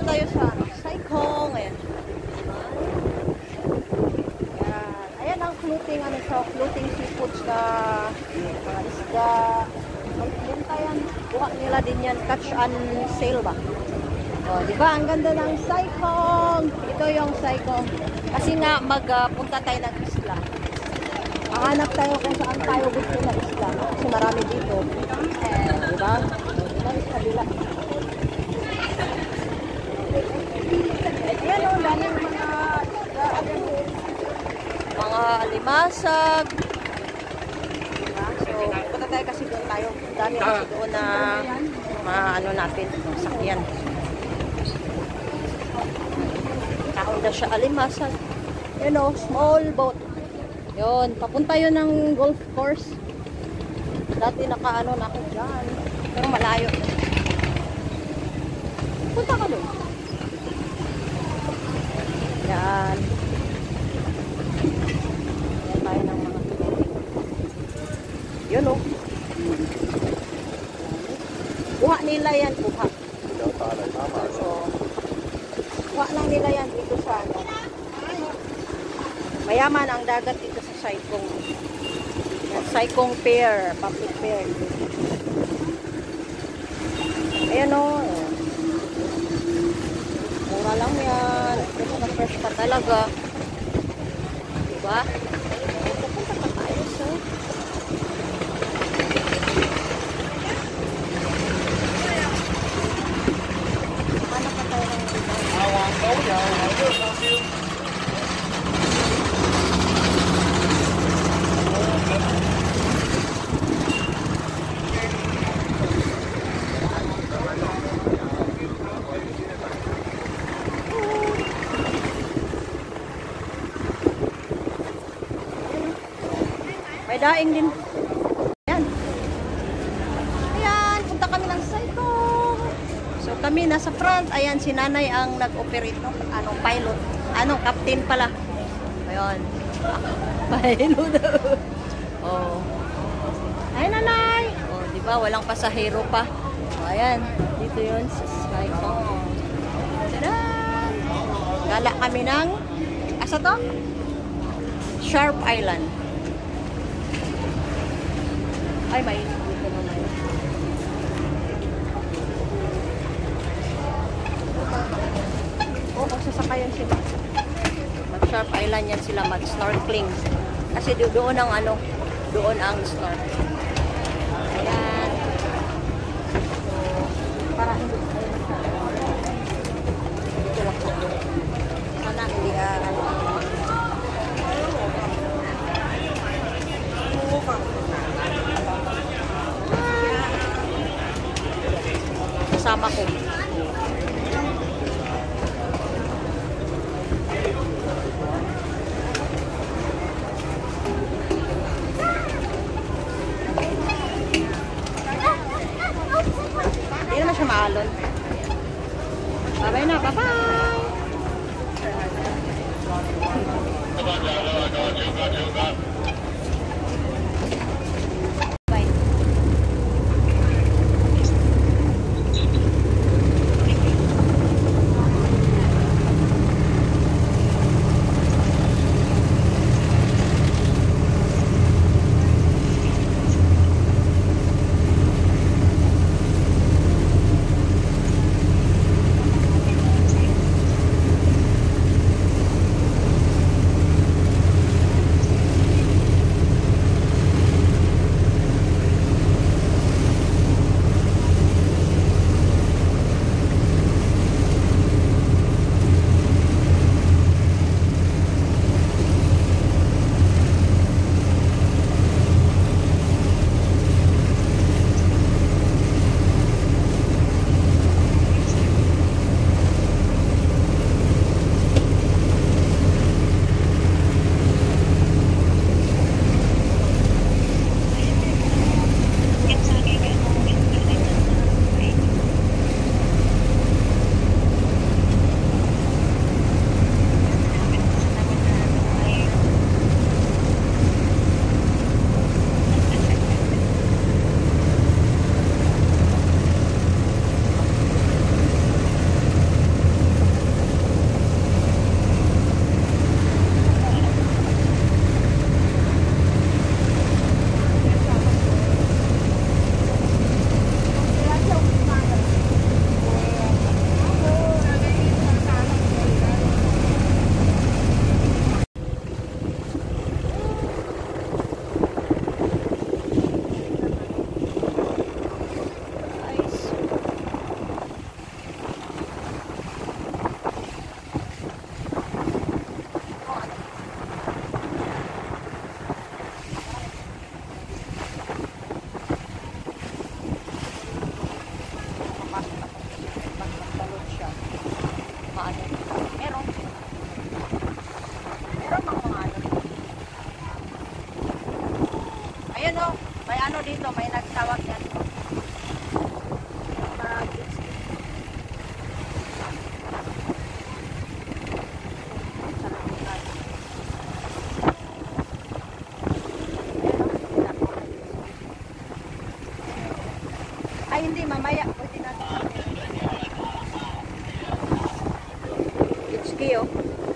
tayo sa Saikong. Ayan. Ayan ang floating, ano siya, floating seafoods na mga isda. Yan tayo, buha nila din yan, catch and sail ba? O, diba? Ang ganda ng Saikong. Ito yung Saikong. Kasi nga, magpunta tayo ng isla. Hanap tayo kung saan tayo gusto na isla. Kasi marami dito. Diba? Diba? Kabila. Ayan o, daming mga alimasag. Diba? So, punta tayo kasi doon tayo. Dami kasi doon na ano natin, sakyan. Kaunda siya alimasag. Yun o, small boat. Yun, papunta yun ng golf course. Dati nakaano na ako dyan. Pero malayo. Punta ka doon. Yan. Yan tayo ng mga yun o. Buha nila yan, buha. So, buha lang nila yan dito sa ano. Mayaman ang dagat dito sa Saikong. Saikong Pier, public pier. Ayan o. Mura lang yan. Fresh na fresh pa talaga. Diba? Pupunta pa tayo sa hanap pa tayo ng may daing din. Ayan. Ayan, punta kami ng Saikong. So kami nasa front. Ayan, si nanay ang nag-operate no? Anong pilot. Anong captain pala. Ayan. Pilot. Oh. Ay nanay. Oh, di ba walang pasahero pa. Oh, ayan, dito 'yun sa Saikong. Tada! Gala kami ng asa to? Sharp Island. Ay, mainit dito naman. Oh, magsasakayan sila. Mag-Sharp Island yan sila, mag-snorkeling. Kasi doon ang ano, doon ang snorkeling. Ayan. So, para hindi tayo dito lang sa sana hindi kasama ko. Hindi naman siya maalon. Bye-bye na. Bye-bye! ano dito, may nagtawag yan. Ay, hindi, mamaya. Pwede natin. It's key, oh.